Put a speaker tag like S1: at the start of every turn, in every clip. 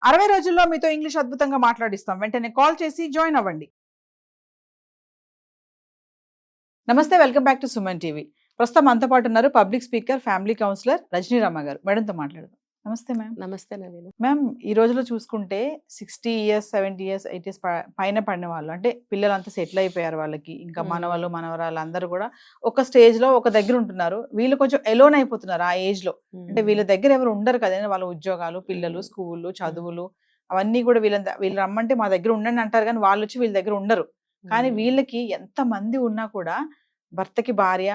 S1: 60 రోజుల్లో మీతో ఇంగ్లీష్ అద్భుతంగా మాట్లాడిస్తాం. వెంటనే కాల్ చేసి జాయిన్ అవ్వండి. నమస్తే, welcome back to Suman TV. ప్రస్తుతం మనతో పాటు ఉన్నారు పబ్లిక్ స్పీకర్, ఫ్యామిలీ కౌన్సిలర్ రజనీరామ గారు. మేడంతో మాట్లాడదాం. నమస్తే మ్యామ్.
S2: నమస్తే నవీన.
S1: మ్యామ్, ఈ రోజులో చూసుకుంటే 60 ఇయర్స్, 70 ఇయర్స్, 80 ఇయర్స్ పైన పడిన వాళ్ళు, అంటే పిల్లలంతా సెటిల్ అయిపోయారు, వాళ్ళకి ఇంకా మనవాళ్ళు మనవరాళ్ళు అందరూ కూడా ఒక స్టేజ్ లో ఒక దగ్గర ఉంటున్నారు. వీళ్ళు కొంచెం ఎలోన్ అయిపోతున్నారు ఆ ఏజ్ లో. అంటే వీళ్ళ దగ్గర ఎవరు ఉండరు కదా, వాళ్ళ ఉద్యోగాలు, పిల్లలు, స్కూళ్ళు, చదువులు అవన్నీ కూడా వీళ్ళు రమ్మంటే మా దగ్గర ఉండండి అంటారు, కానీ వాళ్ళు వచ్చి వీళ్ళ దగ్గర ఉండరు. కానీ వీళ్ళకి ఎంత మంది ఉన్నా కూడా భర్తకి భార్య,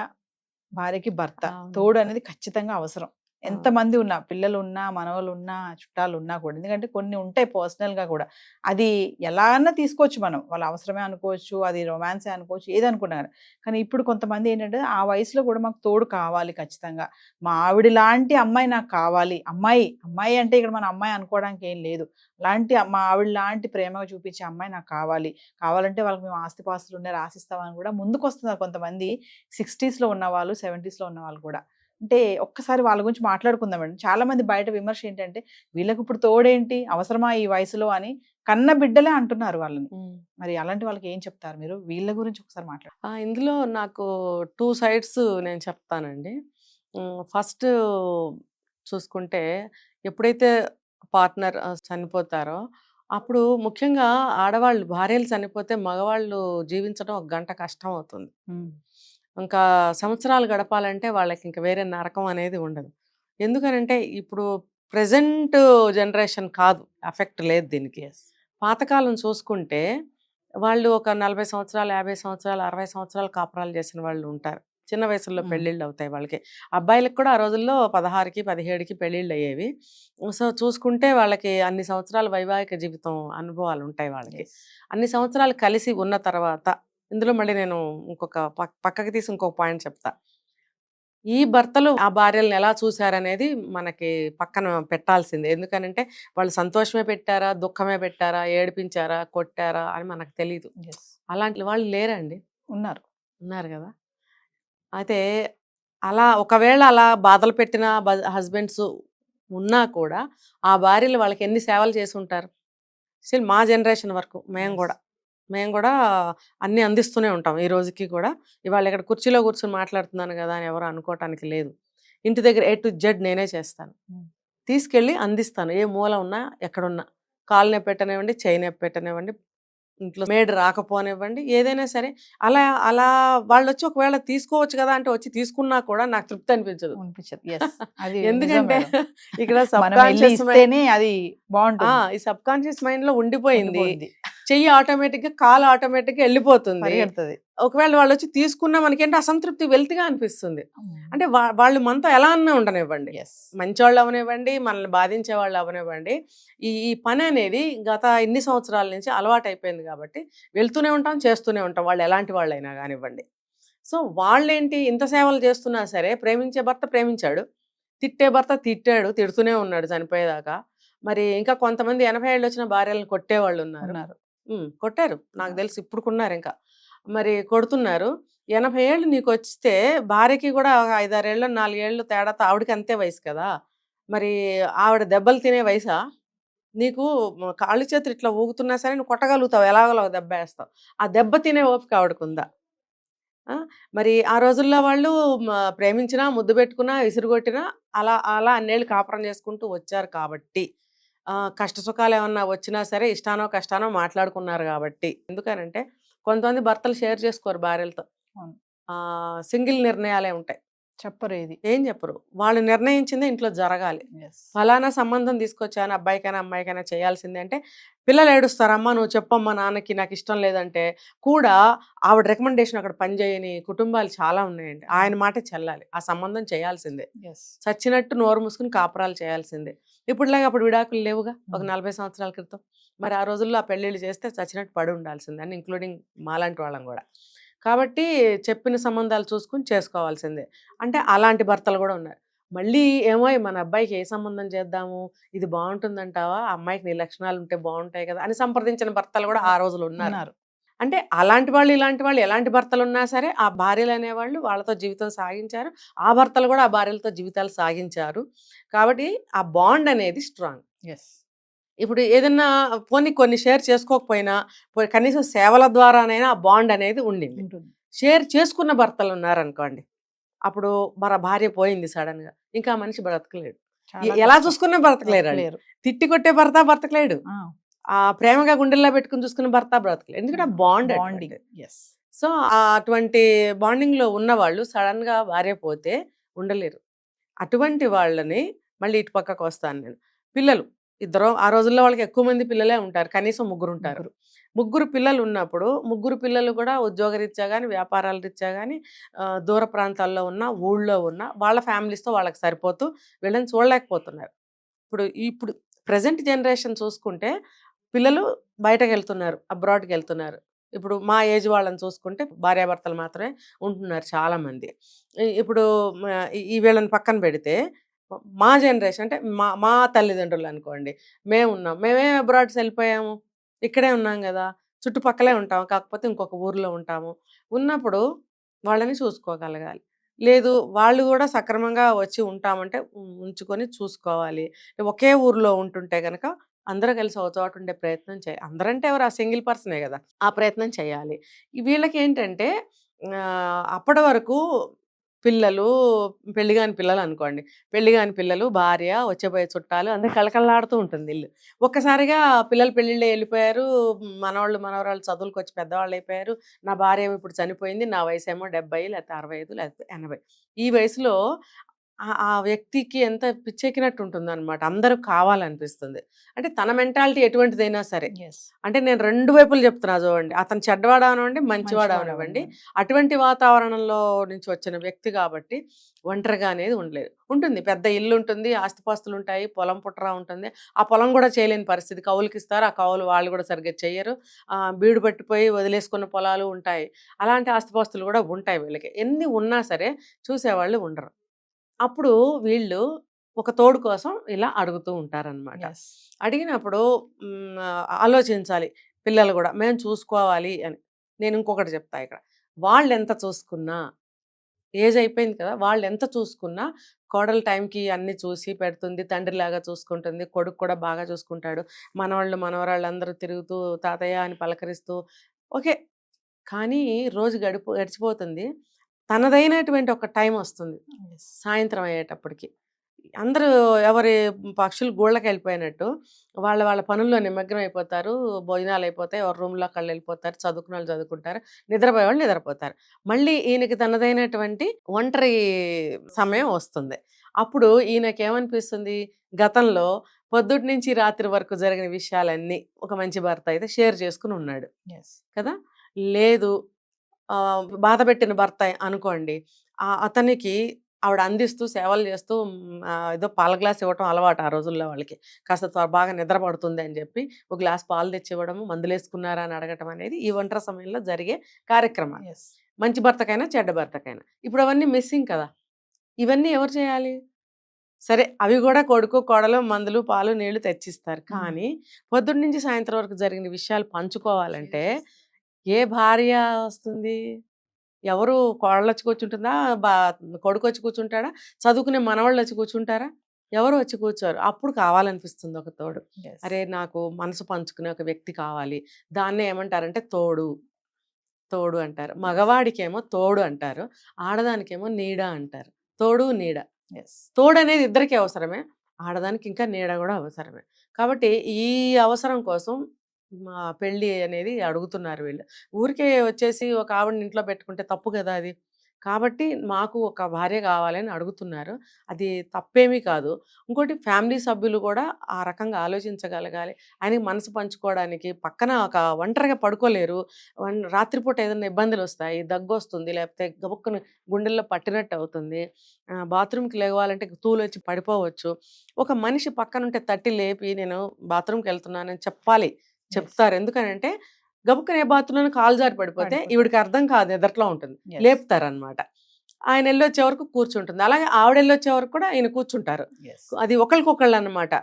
S1: భార్యకి భర్త తోడు అనేది ఖచ్చితంగా అవసరం. ఎంత మంది ఉన్నా, పిల్లలు ఉన్నా, మనవలు ఉన్నా, చుట్టాలు ఉన్నా కూడా. ఎందుకంటే కొన్ని ఉంటాయి పర్సనల్ గా కూడా, అది ఎలా అన్నా తీసుకోవచ్చు మనం, వాళ్ళ అవసరమే అనుకోవచ్చు, అది రొమాన్సే అనుకోవచ్చు, ఏది అనుకున్నారు. కానీ ఇప్పుడు కొంతమంది ఏంటంటే ఆ వయసులో కూడా మాకు తోడు కావాలి ఖచ్చితంగా, మా ఆవిడ లాంటి అమ్మాయి నాకు కావాలి. అమ్మాయి అమ్మాయి అంటే ఇక్కడ మన అమ్మాయి అనుకోవడానికి ఏం లేదు, మా ఆవిడ లాంటి ప్రేమగా చూపించే అమ్మాయి నాకు కావాలంటే వాళ్ళకి మేము ఆస్తిపాస్తులు ఉన్నాయి రాసిస్తామని కూడా ముందుకు వస్తున్నారు కొంతమంది. 60s లో ఉన్న వాళ్ళు, 70s లో ఉన్న వాళ్ళు కూడా. అంటే ఒక్కసారి వాళ్ళ గురించి మాట్లాడుకుందామండి. చాలా మంది బయట విమర్శ ఏంటంటే, వీళ్ళకి ఇప్పుడు తోడేంటి, అవసరమా ఈ వయసులో అని కన్న బిడ్డలే అంటున్నారు వాళ్ళని. మరి అలాంటి వాళ్ళకి ఏం చెప్తారు మీరు? వీళ్ళ గురించి ఒకసారి మాట్లాడు.
S2: ఇందులో నాకు 2 సైడ్స్ నేను చెప్తానండి. ఫస్ట్ చూసుకుంటే, ఎప్పుడైతే పార్ట్నర్ చనిపోతారో అప్పుడు ముఖ్యంగా ఆడవాళ్ళు భార్యలు చనిపోతే మగవాళ్ళు జీవించడం ఒక గంట కష్టం అవుతుంది. ఇంకా సంవత్సరాలు గడపాలంటే వాళ్ళకి ఇంకా వేరే నరకం అనేది ఉండదు. ఎందుకనంటే ఇప్పుడు ప్రెజెంట్ జనరేషన్ కాదు, ఎఫెక్ట్ లేదు దీనికి. పాతకాలం చూసుకుంటే వాళ్ళు ఒక 40 సంవత్సరాలు, 50 సంవత్సరాలు, 60 సంవత్సరాలు కాపురాలు చేసిన వాళ్ళు ఉంటారు. చిన్న వయసులో పెళ్ళిళ్ళు అవుతాయి వాళ్ళకి. అబ్బాయిలకు కూడా ఆ రోజుల్లో 16కి 17కి పెళ్ళిళ్ళు అయ్యేవి. సో చూసుకుంటే వాళ్ళకి అన్ని సంవత్సరాల వైవాహిక జీవితం అనుభవాలు ఉంటాయి వాళ్ళకి. అన్ని సంవత్సరాలు కలిసి ఉన్న తర్వాత, ఇందులో మళ్ళీ నేను ఇంకొక పక్కకి తీసి ఇంకొక పాయింట్ చెప్తా. ఈ భర్తలు ఆ భార్యలను ఎలా చూశారనేది మనకి పక్కన పెట్టాల్సిందే. ఎందుకనంటే వాళ్ళు సంతోషమే పెట్టారా, దుఃఖమే పెట్టారా, ఏడిపించారా, కొట్టారా అని మనకు తెలీదు. అలాంటి వాళ్ళు లేరండి, ఉన్నారు కదా. అయితే ఒకవేళ అలా బాధలు పెట్టిన హస్బెండ్స్ ఉన్నా కూడా ఆ భార్యలు వాళ్ళకి ఎన్ని సేవలు చేసి ఉంటారు. మా జనరేషన్ వరకు మేము కూడా అన్నీ అందిస్తూనే ఉంటాం ఈ రోజుకి కూడా. ఇవాళ ఇక్కడ కుర్చీలో కూర్చొని మాట్లాడుతున్నాను కదా అని ఎవరు అనుకోవటానికి లేదు. ఇంటి దగ్గర A to Z నేనే చేస్తాను, తీసుకెళ్ళి అందిస్తాను. ఏ మూల ఉన్నా, ఎక్కడున్నా, కాలు నొప్పి పెట్టనివ్వండి, చేయి నొప్పి పెట్టనివ్వండి, ఇంట్లో మేడ్ రాకపోనివ్వండి, ఏదైనా సరే. అలా వాళ్ళు వచ్చి ఒకవేళ తీసుకోవచ్చు కదా అంటే వచ్చి తీసుకున్నా కూడా నాకు తృప్తి అనిపించదు. ఎందుకంటే ఇక్కడ ఈ సబ్ కాన్షియస్ మైండ్ లో ఉండిపోయింది. చెయ్యి ఆటోమేటిక్ గా, కాలు ఆటోమేటిక్ గా వెళ్ళిపోతుంది. ఒకవేళ వాళ్ళు వచ్చి తీసుకున్నా మనకేంటి అసంతృప్తి, వెల్తిగా అనిపిస్తుంది. అంటే వాళ్ళు మనతో ఎలా అన్నా ఉండనివ్వండి, మంచివాళ్ళు అవనివ్వండి, మనల్ని బాధించే వాళ్ళు అవనివ్వండి, ఈ పని అనేది గత ఇన్ని సంవత్సరాల నుంచి అలవాటు అయిపోయింది కాబట్టి వెళ్తూనే ఉంటాం, చేస్తూనే ఉంటాం, వాళ్ళు ఎలాంటి వాళ్ళైనా కానివ్వండి. సో వాళ్ళేంటి ఇంత సేవలు చేస్తున్నా సరే, ప్రేమించే భర్త ప్రేమించాడు, తిట్టే భర్త తిట్టాడు, తిడుతూనే ఉన్నాడు చనిపోయేదాకా. మరి ఇంకా కొంతమంది 80 ఏళ్ళు వచ్చిన భార్యలను కొట్టేవాళ్ళు ఉన్నారు. కొట్టారు, నాకు తెలిసి ఇప్పుడుకున్నారు, ఇంకా మరి కొడుతున్నారు. 80 ఏళ్ళు నీకు వస్తే భార్యకి కూడా 5-6 ఏళ్ళు 4 ఏళ్ళు తేడాతో ఆవిడకి అంతే వయసు కదా. మరి ఆవిడ దెబ్బలు తినే వయసా? నీకు కాళ్ళు చేతులు ఇట్లా ఊగుతున్నా సరే నువ్వు కొట్టగలుగుతావు, ఎలాగోలా దెబ్బ వేస్తావు. ఆ దెబ్బ తినే ఓపిక ఆవిడకుందా? మరి ఆ రోజుల్లో వాళ్ళు ప్రేమించినా, ముద్దు పెట్టుకున్నా, విసురుగొట్టినా అలా అన్నేళ్ళు కాపురం చేసుకుంటూ వచ్చారు కాబట్టి, కష్ట సుఖాలు ఏమన్నా వచ్చినా సరే ఇష్టానో కష్టానో మాట్లాడుకున్నారు కాబట్టి. ఎందుకనంటే కొంతమంది భర్తలు షేర్ చేసుకోరు భార్యలతో, సింగిల్ నిర్ణయాలే ఉంటాయి, ఏం చెప్పరు. వాళ్ళు నిర్ణయించిందే ఇంట్లో జరగాలి. ఫలానా సంబంధం తీసుకొచ్చాను, అబ్బాయికైనా అమ్మాయికైనా చేయాల్సిందే అంటే పిల్లలు ఏడుస్తారమ్మా, నువ్వు చెప్పమ్మా నాన్నకి, నాకు ఇష్టం లేదంటే కూడా ఆవిడ రికమెండేషన్ అక్కడ పనిచేయని కుటుంబాలు చాలా ఉన్నాయండి. ఆయన మాట చెల్లాలి, ఆ సంబంధం చేయాల్సిందే, చచ్చినట్టు నోరు మూసుకుని కాపురాలు చేయాల్సిందే. ఇప్పుడులాగా అప్పుడు విడాకులు లేవుగా, ఒక 40 సంవత్సరాల క్రితం. మరి ఆ రోజుల్లో ఆ పెళ్ళిళ్ళు చేస్తే చచ్చినట్టు పడి ఉండాల్సిందే అని, ఇంక్లూడింగ్ మాలాంటి వాళ్ళం కూడా. కాబట్టి చెప్పిన సంబంధాలు చూసుకుని చేసుకోవాల్సిందే. అంటే అలాంటి భర్తలు కూడా ఉన్నారు. మళ్ళీ ఏమో మన అబ్బాయికి ఏ సంబంధం చేద్దాము, ఇది బాగుంటుందంటావా, అమ్మాయికి నీ లక్షణాలు ఉంటే బాగుంటాయి కదా అని సంప్రదించిన భర్తలు కూడా ఆ రోజులు ఉన్నారు. అంటే అలాంటి వాళ్ళు, ఇలాంటి వాళ్ళు, ఎలాంటి భర్తలు ఉన్నా సరే ఆ భార్యలు అనేవాళ్ళు వాళ్ళతో జీవితం సాగించారు, ఆ భర్తలు కూడా ఆ భార్యలతో జీవితాలు సాగించారు. కాబట్టి ఆ బాండ్ అనేది స్ట్రాంగ్. ఇప్పుడు ఏదన్నా పోనీ కొన్ని షేర్ చేసుకోకపోయినా కనీసం సేవల ద్వారానైనా ఆ బాండ్ అనేది ఉండింది.
S1: ఉంటుంది.
S2: షేర్ చేసుకున్న భర్తలు ఉన్నారనుకోండి, అప్పుడు మన భార్య పోయింది సడన్ గా, ఇంకా ఆ మనిషి బ్రతకలేడు.
S1: చాలా
S2: ఎలా
S1: కష్టం.
S2: చూసుకున్నా బ్రతకలేరు అండి.
S1: బ్రతకలేరు.
S2: తిట్టి కొట్టే భర్త బ్రతకలేడు,
S1: ఆ,
S2: ఆ ప్రేమగా గుండెల్లో పెట్టుకుని చూసుకున్న భర్త బ్రతకలేడు. ఎందుకంటే ఆ బాండ్
S1: బాండింగ్. ఎస్.
S2: సో అటువంటి బాండింగ్ లో ఉన్న వాళ్ళు సడన్ గా భార్య పోతే ఉండలేరు. అటువంటి వాళ్ళని మళ్ళీ ఇటు పక్కకు వస్తాను నేను. పిల్లలు ఇద్దరు, ఆ రోజుల్లో వాళ్ళకి ఎక్కువ మంది పిల్లలే ఉంటారు, కనీసం ముగ్గురు ఉంటారు. ముగ్గురు పిల్లలు ఉన్నప్పుడు ముగ్గురు పిల్లలు కూడా ఉద్యోగరీత్యా కానీ వ్యాపారాల రీత్యా కానీ దూర ప్రాంతాల్లో ఉన్న ఊళ్ళో ఉన్న వాళ్ళ ఫ్యామిలీస్తో వాళ్ళకి సరిపోతూ వీళ్ళని చూడలేకపోతున్నారు. ఇప్పుడు ప్రజెంట్ జనరేషన్ చూసుకుంటే పిల్లలు బయటకు వెళ్తున్నారు, అబ్రాడ్కి వెళ్తున్నారు. ఇప్పుడు మా ఏజ్ వాళ్ళని చూసుకుంటే భార్యాభర్తలు మాత్రమే ఉంటున్నారు చాలా మంది. ఇప్పుడు ఈ వీళ్ళని పక్కన పెడితే మా జనరేషన్ అంటే మా తల్లిదండ్రులు అనుకోండి, మేమే అబ్రాడ్స్ వెళ్ళిపోయాము, ఇక్కడే ఉన్నాం కదా, చుట్టుపక్కలే ఉంటాము, కాకపోతే ఇంకొక ఊర్లో ఉంటాము. ఉన్నప్పుడు వాళ్ళని చూసుకోగలగాలి. లేదు వాళ్ళు కూడా సక్రమంగా వచ్చి ఉంటామంటే ఉంచుకొని చూసుకోవాలి. ఒకే ఊర్లో ఉంటుంటే కనుక అందరూ కలిసి ఒక చోట ఉండే ప్రయత్నం చేయాలి. అందరంటే ఎవరు, ఆ సింగిల్ పర్సనే కదా, ఆ ప్రయత్నం చేయాలి. వీళ్ళకి ఏంటంటే అప్పటి వరకు పిల్లలు, పెళ్లిగాని పిల్లలు అనుకోండి, పెళ్లిగాని పిల్లలు, భార్య, వచ్చేపోయే చుట్టాలు, అందరూ కళకళలాడుతూ ఉంటుంది ఇల్లు. ఒక్కసారిగా పిల్లలు పెళ్ళిళ్ళే వెళ్ళిపోయారు, మనవాళ్ళు మనవరాళ్ళు చదువులకు వచ్చి పెద్దవాళ్ళు అయిపోయారు, నా భార్య ఏమో ఇప్పుడు చనిపోయింది, నా వయసు ఏమో 70 లేకపోతే 65 లేకపోతే 80. ఈ వయసులో ఆ వ్యక్తికి ఎంత పిచ్చెక్కినట్టు ఉంటుందన్నమాట. అందరూ కావాలనిపిస్తుంది. అంటే తన మెంటాలిటీ ఎటువంటిదైనా సరే,
S1: ఎస్.
S2: అంటే నేను 2 వైపులు చెప్తున్నా చూడండి. అతను చెడ్డవాడు అవనివ్వండి, మంచివాడు అవనివ్వండి, అటువంటి వాతావరణంలో నుంచి వచ్చిన వ్యక్తి కాబట్టి ఒంటరిగా అనేది ఉండలేదు. ఉంటుంది, పెద్ద ఇల్లు ఉంటుంది, ఆస్తిపాస్తులు ఉంటాయి, పొలం పుట్రా ఉంటుంది. ఆ పొలం కూడా చేయలేని పరిస్థితి, కౌలుకి ఇస్తారు, ఆ కౌలు వాళ్ళు కూడా సరిగ్గా చెయ్యరు, బీడు పట్టిపోయి వదిలేసుకున్న పొలాలు ఉంటాయి. అలాంటి ఆస్తిపాస్తులు కూడా ఉంటాయి వీళ్ళకి. ఎన్ని ఉన్నా సరే చూసేవాళ్ళు ఉండరు. అప్పుడు వీళ్ళు ఒక తోడు కోసం ఇలా అడుగుతూ ఉంటారనమాట.
S1: ఎస్.
S2: అడిగినప్పుడు ఆలోచించాలి పిల్లలు కూడా, మేము చూసుకోవాలి అని. నేను ఇంకొకటి చెప్తా ఇక్కడ, వాళ్ళు ఎంత చూసుకున్నా, ఏజ్ అయిపోయింది కదా, వాళ్ళు ఎంత చూసుకున్నా కోడలు టైంకి అన్ని చూసి పెడుతుంది, తండ్రిలాగా చూసుకుంటుంది, కొడుకు కూడా బాగా చూసుకుంటాడు, మనవాళ్ళు మనవరాళ్ళు అందరూ తిరుగుతూ తాతయ్య అని పలకరిస్తూ ఓకే. కానీ రోజు గడిచిపోతుంది, తనదైనటువంటి ఒక టైం వస్తుంది
S1: ఎస్.
S2: సాయంత్రం అయ్యేటప్పటికి. అందరూ ఎవరి పక్షులు గూళ్ళకి వెళ్ళిపోయినట్టు వాళ్ళ వాళ్ళ పనుల్లో నిమగ్నం అయిపోతారు, భోజనాలు అయిపోతాయి, ఎవరి రూమ్లో కళ్ళు వెళ్ళిపోతారు, చదువుకున్న వాళ్ళు చదువుకుంటారు, నిద్రపోయే వాళ్ళు నిద్రపోతారు. మళ్ళీ ఈయనకి తనదైనటువంటి ఒంటరి సమయం వస్తుంది. అప్పుడు ఈయనకి ఏమనిపిస్తుంది, గతంలో పొద్దుటి నుంచి రాత్రి వరకు జరిగిన విషయాలన్నీ ఒక మంచి భర్త అయితే షేర్ చేసుకుని ఉన్నాడు
S1: ఎస్.
S2: కదా. లేదు, బాధ పెట్టిన భర్త అనుకోండి, అతనికి ఆవిడ అందిస్తూ సేవలు చేస్తూ ఏదో పాల గ్లాస్ ఇవ్వటం అలవాటు ఆ రోజుల్లో వాళ్ళకి, కాస్త బాగా నిద్ర పడుతుంది అని చెప్పి ఒక గ్లాస్ పాలు తెచ్చి ఇవ్వడము, మందులు వేసుకున్నారా అని అడగటం అనేది ఈ ఒంటరి సమయంలో జరిగే కార్యక్రమాలు,
S1: ఎస్.
S2: మంచి భర్తకైనా చెడ్డ భర్తకైనా. ఇప్పుడు అవన్నీ మిస్సింగ్ కదా. ఇవన్నీ ఎవరు చేయాలి? సరే, అవి కూడా కొడుకు కోడలు మందులు పాలు నీళ్లు తెచ్చిస్తారు, కానీ పొద్దున్న నుంచి సాయంత్రం వరకు జరిగిన విషయాలు పంచుకోవాలంటే ఏ భార్య వస్తుంది? ఎవరు? కోడలు వచ్చి కూర్చుంటుందా, కొడుకు వచ్చి కూర్చుంటాడా, చదువుకునే మనవాళ్ళు వచ్చి కూర్చుంటారా? ఎవరు వచ్చి కూర్చోరు. అప్పుడు కావాలనిపిస్తుంది ఒక తోడు.
S1: ఎస్.
S2: అరే, నాకు మనసు పంచుకునే ఒక వ్యక్తి కావాలి. దాన్నే ఏమంటారంటే తోడు అంటారు. మగవాడికేమో తోడు అంటారు, ఆడదానికేమో నీడ అంటారు. తోడు నీడ.
S1: ఎస్.
S2: తోడు అనేది ఇద్దరికీ అవసరమే, ఆడదానికి ఇంకా నీడ కూడా అవసరమే. కాబట్టి ఈ అవసరం కోసం మా పెళ్ళి అనేది అడుగుతున్నారు వీళ్ళు. ఊరికే వచ్చేసి ఒక ఆవిడని ఇంట్లో పెట్టుకుంటే తప్పు కదా అది. కాబట్టి మాకు ఒక భార్య కావాలని అడుగుతున్నారు, అది తప్పేమీ కాదు. ఇంకోటి, ఫ్యామిలీ సభ్యులు కూడా ఆ రకంగా ఆలోచించగలగాలి. ఆయనకి మనసు పంచుకోవడానికి పక్కన ఒక ఒంటరిగా పడుకోలేరు, రాత్రిపూట ఏదైనా ఇబ్బందులు వస్తాయి, దగ్గు వస్తుంది, లేకపోతే గబుక్కుని గుండెల్లో పట్టినట్టు అవుతుంది, బాత్రూమ్కి లేవాలంటే తూలు వచ్చి పడిపోవచ్చు. ఒక మనిషి పక్కనుంటే తట్టి లేపి నేను బాత్రూమ్కి వెళ్తున్నానని చెప్పాలి, చెప్తారు. ఎందుకనంటే గబుక్కనే బాత్రూంలో కాలు జారి పడిపోతే ఈవిడికి అర్థం కాదు, ఎదట్లో ఉంటుంది, లేపుతారనమాట. ఆయన వెళ్ళొచ్చే వరకు కూర్చుంటుంది, అలాగే ఆవిడ వెళ్ళొచ్చే వరకు కూడా ఆయన కూర్చుంటారు. అది ఒకళ్ళకొకళ్ళు అనమాట.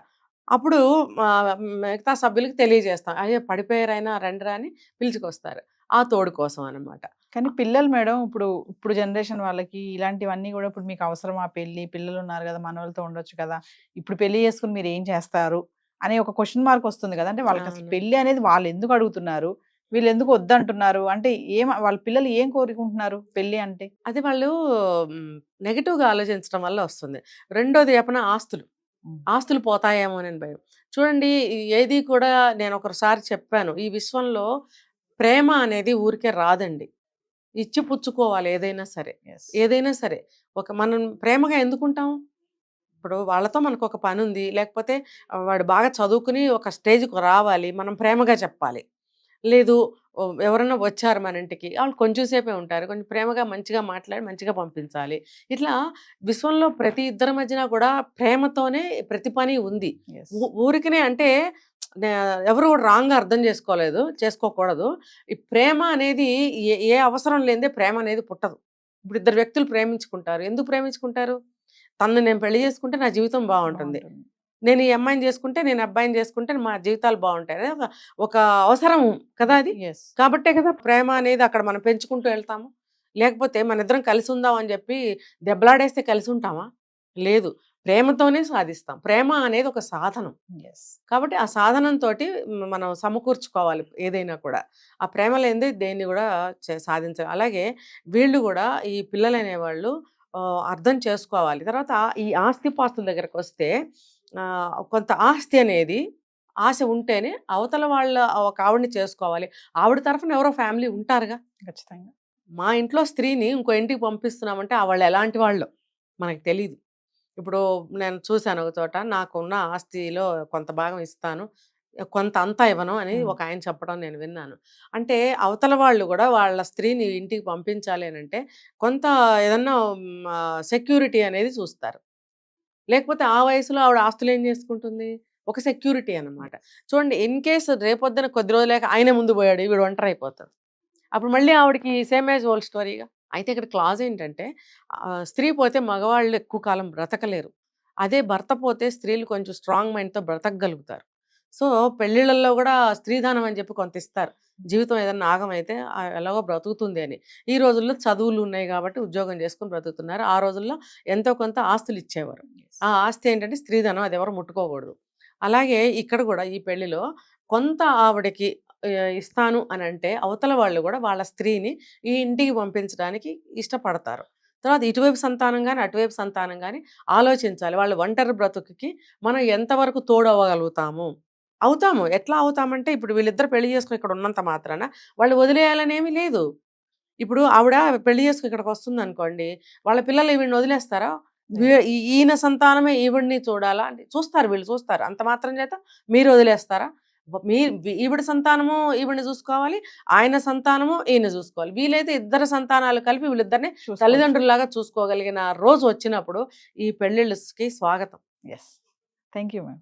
S2: అప్పుడు మిగతా సభ్యులకి తెలియజేస్తాం, అయ్యో పడిపోయారు ఆయన, రండిరా అని పిలుచుకొస్తారు, ఆ తోడు కోసం అనమాట.
S1: కానీ పిల్లలు మేడం, ఇప్పుడు జనరేషన్ వాళ్ళకి ఇలాంటివన్నీ కూడా, ఇప్పుడు మీకు అవసరమా పెళ్ళి, పిల్లలు ఉన్నారు కదా, మనవాళ్ళతో ఉండొచ్చు కదా, ఇప్పుడు పెళ్లి చేసుకుని మీరు ఏం చేస్తారు అనే ఒక క్వశ్చన్ మార్క్ వస్తుంది కదా. అంటే వాళ్ళకి అసలు
S2: అవును.
S1: పెళ్లి అనేది వాళ్ళు ఎందుకు అడుగుతున్నారు, వీళ్ళు ఎందుకు వద్దంటున్నారు, అంటే వాళ్ళ పిల్లలు ఏం కోరుకుంటున్నారు పెళ్లి అంటే?
S2: అది వాళ్ళు నెగెటివ్‌గా ఆలోచించడం వల్ల వస్తుంది. రెండోది ఆస్తులు.
S1: ఉమ్.
S2: ఆస్తులు పోతాయేమోనని భయం. చూడండి ఏది కూడా నేను ఒకసారి చెప్పాను. ఈ విశ్వంలో ప్రేమ అనేది ఊరికే రాదండి. ఇచ్చి పుచ్చుకోవాలి ఏదైనా సరే.
S1: Yes.
S2: ఏదైనా సరే. మనం ప్రేమగా ఎందుకుంటాం? ఇప్పుడు వాళ్ళతో మనకొక పనుంది. లేకపోతే వాడు బాగా చదువుకుని ఒక స్టేజ్‌కి రావాలి. మనం ప్రేమగా చెప్పాలి. లేదు ఎవరన్నా వచ్చారు మన ఇంటికి. ఆళ్ళు కొంచెం సేపే ఉంటారు. కొంచెం ప్రేమగా మంచిగా మాట్లాడి మంచిగా పంపించాలి. ఇట్లా విశ్వంలో ప్రతి ఇద్దరి మధ్యన కూడా ప్రేమతోనే ప్రతి పని ఉంది.
S1: Yes.
S2: ఊరికనే అంటే నే ఎవరు కూడా రాంగ్‌గా అర్థం చేసుకోకూడదు. ఈ ప్రేమ అనేది ఏ ఏ అవసరం లేనిదే ప్రేమ అనేది పుట్టదు. ఇప్పుడు ఇద్దరు వ్యక్తులు ప్రేమించుకుంటారు. ఎందుకు ప్రేమించుకుంటారు? తనని నేను పెళ్లి చేసుకుంటే నా జీవితం బావుంటుంది.
S1: బాగుంటుంది.
S2: నేను ఈ అమ్మాయిని చేసుకుంటే, నేను అబ్బాయిని చేసుకుంటే మా జీవితాలు బావుంటాయి. అనేది ఒక అవసరం కదా అది.
S1: ఎస్.
S2: కాబట్టే కదా ప్రేమ అనేది అక్కడ మనం పెంచుకుంటూ వెళ్తాము. లేకపోతే మనిద్దరం కలిసి ఉందాం అని చెప్పి దెబ్బలాడేస్తే కలిసి ఉంటామా? లేదు. ప్రేమతోనే సాధిస్తాం. ప్రేమ అనేది ఒక సాధనం.
S1: ఎస్.
S2: కాబట్టి ఆ సాధనంతోటి మనం సమకూర్చుకోవాలి ఏదైనా కూడా. ఆ ప్రేమ లేనిదే దేన్ని కూడా అలాగే వీళ్ళు కూడా ఈ పిల్లలనేవాళ్ళు అర్థం చేసుకోవాలి. తర్వాత ఈ ఆస్తిపాస్తుల దగ్గరకొస్తే కొంత ఆస్తి అనేది ఆశ ఉంటేనే అవతల వాళ్ళ ఒక ఆవిడని చేసుకోవాలి. ఆవిడ తరఫున ఎవరో ఫ్యామిలీ ఉంటారుగా.
S1: ఖచ్చితంగా.
S2: మా ఇంట్లో స్త్రీని ఇంకో ఇంటికి పంపిస్తున్నామంటే వాళ్ళు ఎలాంటి వాళ్ళో మనకు తెలీదు. ఇప్పుడు నేను చూసాను ఒక చోట, నాకున్న ఆస్తిలో కొంత భాగం ఇస్తాను, కొంత అంతా ఇవ్వను అని ఒక ఆయన చెప్పడం నేను విన్నాను. అంటే అవతల వాళ్ళు కూడా వాళ్ళ స్త్రీని ఇంటికి పంపించాలి అనంటే కొంత ఏదన్నా సెక్యూరిటీ అనేది చూస్తారు. లేకపోతే ఆ వయసులో ఆవిడ ఆస్తులు ఏం చేసుకుంటుంది? ఒక సెక్యూరిటీ అన్నమాట. చూడండి ఇన్ కేస్ రేపొద్దున కొద్ది రోజులేక ఆయనే ముందు పోయాడు, ఈవిడ ఒంటరైపోతాడు. అప్పుడు మళ్ళీ ఆవిడకి సేమ్ యాజ్ ఓల్డ్ స్టోరీగా. అయితే ఇక్కడ క్లాజ్ ఏంటంటే స్త్రీ పోతే మగవాళ్ళు ఎక్కువ కాలం బ్రతకలేరు. అదే భర్త పోతే స్త్రీలు కొంచెం స్ట్రాంగ్ మైండ్‌తో బ్రతకగలుగుతారు. సో, పెళ్ళిళ్ళల్లో గూడా స్త్రీధనం అని చెప్పి కొంత ఇస్తారు. జీవితం ఏదన్నా ఆగమైతే ఎలాగో బ్రతుకుతుంది అని. ఈ రోజుల్లో చదువులు ఉన్నాయి గాబట్టి ఉద్యోగం చేసుకొని బ్రతుకుతున్నారు. ఆ రోజుల్లో ఎంతో కొంత ఆస్తులు ఇచ్చేవారు. ఆ ఆస్తి ఏంటంటే స్త్రీధనం, అది ఎవరు ముట్టుకోకూడదు. అలాగే ఇక్కడ గూడా ఈ పెళ్లిలో కొంత ఆవిడకి ఇస్తాను అనంటే అవతల వాళ్ళు గూడా వాళ్ళ స్త్రీని ఈ ఇంటికి పంపించడానికి ఇష్టపడతారు. తర్వాత ఇటువైపు సంతానం గాని, అటువైపు సంతానం గాని ఆలోచించాలి. వాళ్ళు ఒంటరి బ్రతుకుకి మనం ఎంతవరకు తోడవ్వగలుగుతాము? అవుతాము. ఎట్లా అవుతామంటే ఇప్పుడు వీళ్ళిద్దరు పెళ్లి చేసుకొని ఇక్కడ ఉన్నంత మాత్రాన వాళ్ళు వదిలేయాలనేమి లేదు. ఇప్పుడు ఆవిడ పెళ్లి చేసుకొని ఇక్కడికొస్తుందనుకోండి, వాళ్ళ పిల్లలు ఈవిడని వదిలేస్తారా? ఈయన సంతానమే ఈవిడ్ని చూడాలా అంటే చూస్తారు, వీళ్ళు చూస్తారు. అంత మాత్రం చేత మీరు వదిలేస్తారా? మీ ఈవిడ సంతానము ఈవిడ్ని చూసుకోవాలి. ఆయన సంతానము ఈయన చూసుకోవాలి. వీలైతే ఇద్దరు సంతానాలు కలిపి వీళ్ళిద్దరిని తల్లిదండ్రుల్లాగా చూసుకోగలిగిన రోజు వచ్చినప్పుడు ఈ పెళ్ళిళ్ళకి స్వాగతం.
S1: ఎస్. Thank you ma'am.